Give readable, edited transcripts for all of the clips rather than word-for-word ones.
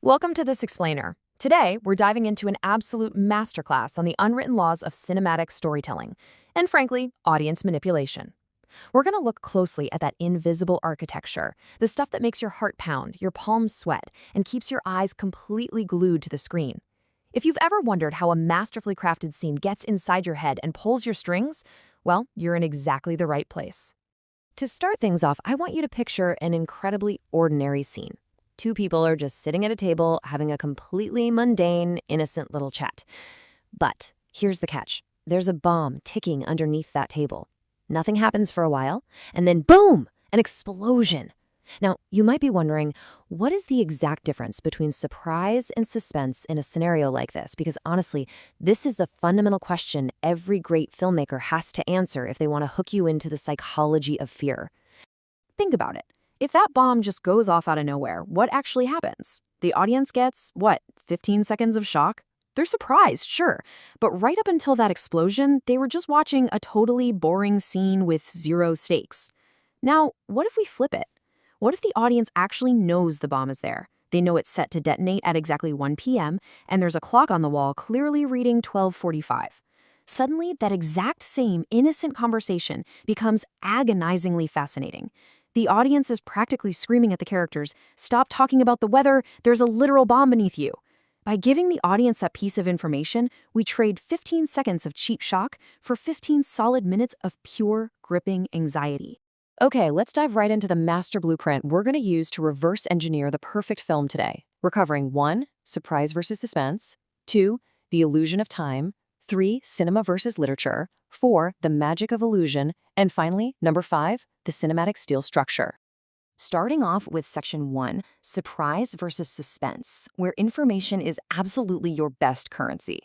Welcome to This Explainer. Today, we're diving into an absolute masterclass on the unwritten laws of cinematic storytelling and, frankly, audience manipulation. We're going to look closely at that invisible architecture, the stuff that makes your heart pound, your palms sweat, and keeps your eyes completely glued to the screen. If you've ever wondered how a masterfully crafted scene gets inside your head and pulls your strings, well, you're in exactly the right place. To start things off, I want you to picture an incredibly ordinary scene. Two people are just sitting at a table having a completely mundane, innocent little chat. But here's the catch. There's a bomb ticking underneath that table. Nothing happens for a while, and then boom, an explosion. Now, you might be wondering, what is the exact difference between surprise and suspense in a scenario like this? Because honestly, this is the fundamental question every great filmmaker has to answer if they want to hook you into the psychology of fear. Think about it. If that bomb just goes off out of nowhere, what actually happens? The audience gets, 15 seconds of shock? They're surprised, sure, but right up until that explosion, they were just watching a totally boring scene with zero stakes. Now, what if we flip it? What if the audience actually knows the bomb is there? They know it's set to detonate at exactly 1 p.m., and there's a clock on the wall clearly reading 12:45. Suddenly, that exact same innocent conversation becomes agonizingly fascinating. The audience is practically screaming at the characters, "Stop talking about the weather, there's a literal bomb beneath you." By giving the audience that piece of information, we trade 15 seconds of cheap shock for 15 solid minutes of pure, gripping anxiety. Okay, let's dive right into the master blueprint we're going to use to reverse engineer the perfect film today. We're covering 1. Surprise versus suspense, 2. The illusion of time, 3. Cinema versus literature, 4. The magic of illusion, and finally, number 5, the cinematic steel structure. Starting off with section 1, surprise versus suspense, where information is absolutely your best currency.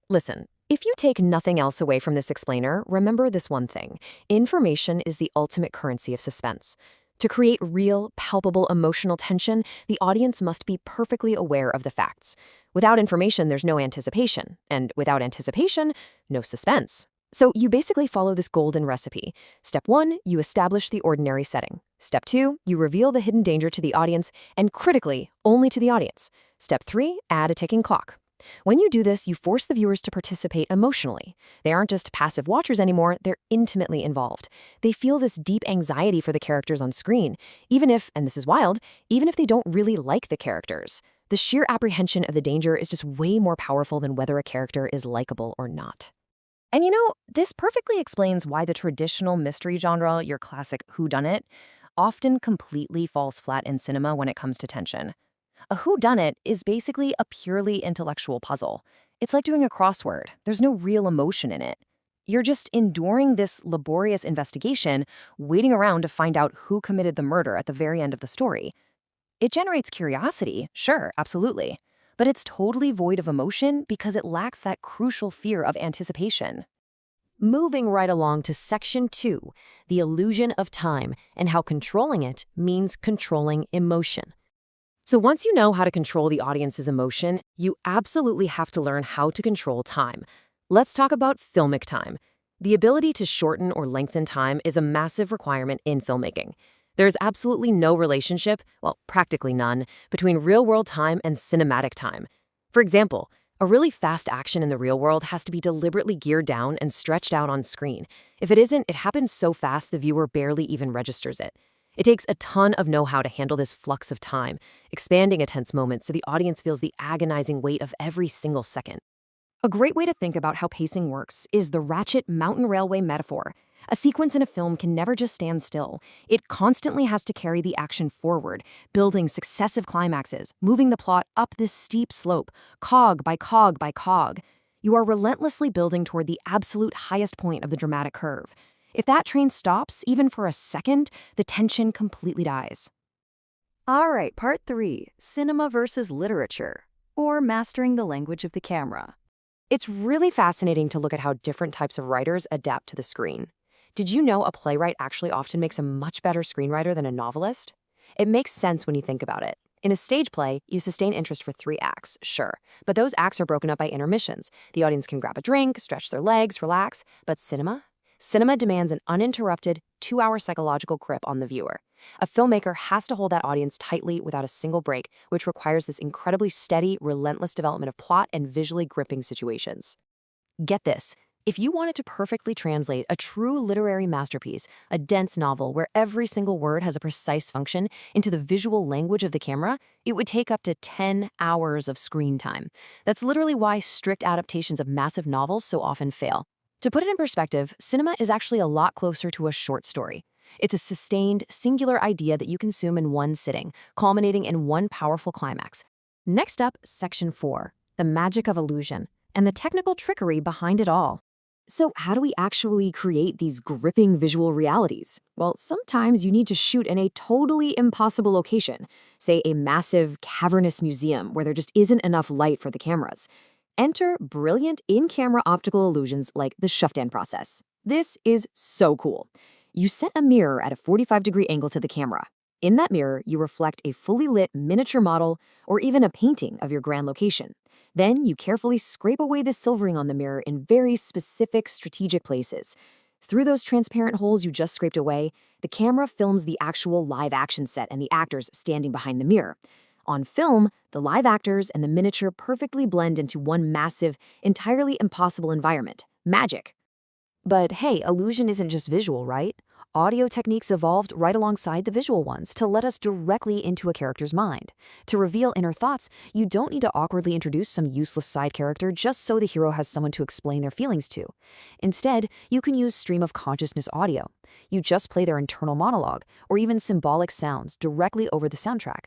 Listen, if you take nothing else away from this explainer, remember this one thing. Information is the ultimate currency of suspense. To create real, palpable emotional tension, the audience must be perfectly aware of the facts. Without information, there's no anticipation, and without anticipation, no suspense. So you basically follow this golden recipe. Step 1, you establish the ordinary setting. Step 2, you reveal the hidden danger to the audience, and critically, only to the audience. Step 3, add a ticking clock. When you do this, you force the viewers to participate emotionally. They aren't just passive watchers anymore, they're intimately involved. They feel this deep anxiety for the characters on screen, even if, and this is wild, even if they don't really like the characters. The sheer apprehension of the danger is just way more powerful than whether a character is likable or not. And this perfectly explains why the traditional mystery genre, your classic whodunit, often completely falls flat in cinema when it comes to tension. A whodunit is basically a purely intellectual puzzle. It's like doing a crossword. There's no real emotion in it. You're just enduring this laborious investigation, waiting around to find out who committed the murder at the very end of the story. It generates curiosity, sure, absolutely, but it's totally void of emotion because it lacks that crucial fear of anticipation. Moving right along to section 2, the illusion of time and how controlling it means controlling emotion. So once you know how to control the audience's emotion, you absolutely have to learn how to control time. Let's talk about filmic time. The ability to shorten or lengthen time is a massive requirement in filmmaking. There's absolutely no relationship, well, practically none, between real-world time and cinematic time. For example, a really fast action in the real world has to be deliberately geared down and stretched out on screen. If it isn't, it happens so fast the viewer barely even registers it. It takes a ton of know-how to handle this flux of time, expanding a tense moment so the audience feels the agonizing weight of every single second. A great way to think about how pacing works is the ratchet mountain railway metaphor. A sequence in a film can never just stand still. It constantly has to carry the action forward, building successive climaxes, moving the plot up this steep slope, cog by cog by cog. You are relentlessly building toward the absolute highest point of the dramatic curve. If that train stops, even for a second, the tension completely dies. All right, part 3, cinema versus literature, or mastering the language of the camera. It's really fascinating to look at how different types of writers adapt to the screen. Did you know a playwright actually often makes a much better screenwriter than a novelist? It makes sense when you think about it. In a stage play, you sustain interest for 3 acts, sure, but those acts are broken up by intermissions. The audience can grab a drink, stretch their legs, relax, but cinema? Cinema demands an uninterrupted, 2-hour psychological grip on the viewer. A filmmaker has to hold that audience tightly without a single break, which requires this incredibly steady, relentless development of plot and visually gripping situations. Get this. If you wanted to perfectly translate a true literary masterpiece, a dense novel where every single word has a precise function, into the visual language of the camera, it would take up to 10 hours of screen time. That's literally why strict adaptations of massive novels so often fail. To put it in perspective, cinema is actually a lot closer to a short story. It's a sustained, singular idea that you consume in one sitting, culminating in one powerful climax. Next up, Section 4, the magic of illusion, and the technical trickery behind it all. So how do we actually create these gripping visual realities? Well, sometimes you need to shoot in a totally impossible location, say a massive, cavernous museum where there just isn't enough light for the cameras. Enter brilliant in-camera optical illusions like the Schuftan process. This is so cool. You set a mirror at a 45-degree angle to the camera. In that mirror, you reflect a fully lit miniature model or even a painting of your grand location. Then you carefully scrape away the silvering on the mirror in very specific strategic places. Through those transparent holes you just scraped away, the camera films the actual live action set and the actors standing behind the mirror. On film, the live actors and the miniature perfectly blend into one massive, entirely impossible environment. Magic. But hey, illusion isn't just visual, right? Audio techniques evolved right alongside the visual ones to let us directly into a character's mind. To reveal inner thoughts, you don't need to awkwardly introduce some useless side character just so the hero has someone to explain their feelings to. Instead, you can use stream of consciousness audio. You just play their internal monologue, or even symbolic sounds directly over the soundtrack.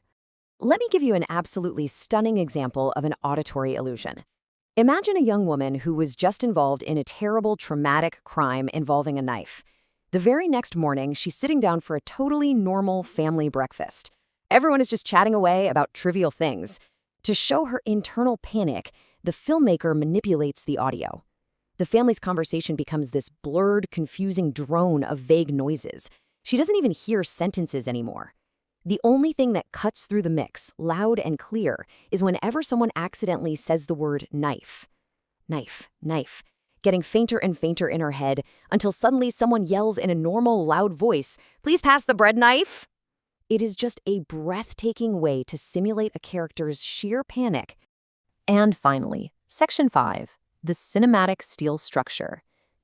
Let me give you an absolutely stunning example of an auditory illusion. Imagine a young woman who was just involved in a terrible, traumatic crime involving a knife. The very next morning, she's sitting down for a totally normal family breakfast. Everyone is just chatting away about trivial things. To show her internal panic, the filmmaker manipulates the audio. The family's conversation becomes this blurred, confusing drone of vague noises. She doesn't even hear sentences anymore. The only thing that cuts through the mix, loud and clear, is whenever someone accidentally says the word knife. Knife, knife, getting fainter and fainter in her head until suddenly someone yells in a normal, loud voice, "Please pass the bread knife!" It is just a breathtaking way to simulate a character's sheer panic. And finally, Section 5, the cinematic steel structure.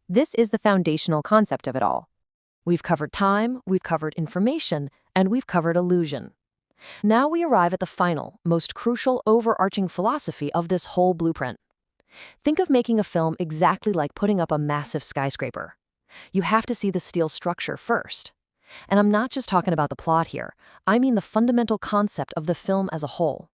This is the foundational concept of it all. We've covered time, we've covered information, and we've covered illusion. Now we arrive at the final, most crucial overarching philosophy of this whole blueprint. Think of making a film exactly like putting up a massive skyscraper. You have to see the steel structure first. And I'm not just talking about the plot here. I mean the fundamental concept of the film as a whole.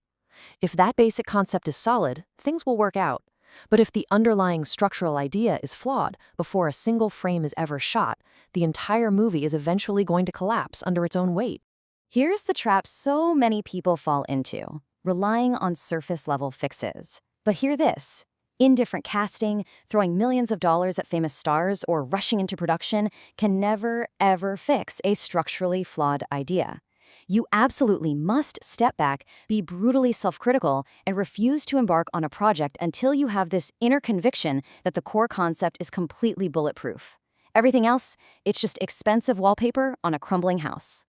If that basic concept is solid, things will work out. But if the underlying structural idea is flawed before a single frame is ever shot, the entire movie is eventually going to collapse under its own weight. Here's the trap so many people fall into, relying on surface-level fixes. But hear this. Indifferent casting, throwing millions of dollars at famous stars, or rushing into production can never, ever fix a structurally flawed idea. You absolutely must step back, be brutally self-critical, and refuse to embark on a project until you have this inner conviction that the core concept is completely bulletproof. Everything else, it's just expensive wallpaper on a crumbling house.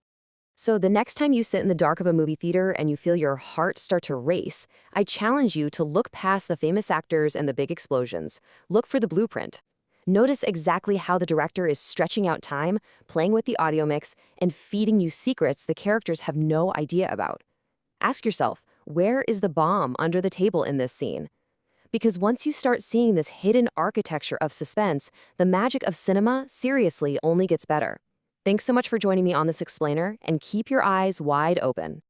So the next time you sit in the dark of a movie theater and you feel your heart start to race, I challenge you to look past the famous actors and the big explosions. Look for the blueprint. Notice exactly how the director is stretching out time, playing with the audio mix, and feeding you secrets the characters have no idea about. Ask yourself, where is the bomb under the table in this scene? Because once you start seeing this hidden architecture of suspense, the magic of cinema seriously only gets better. Thanks so much for joining me on this explainer, and keep your eyes wide open.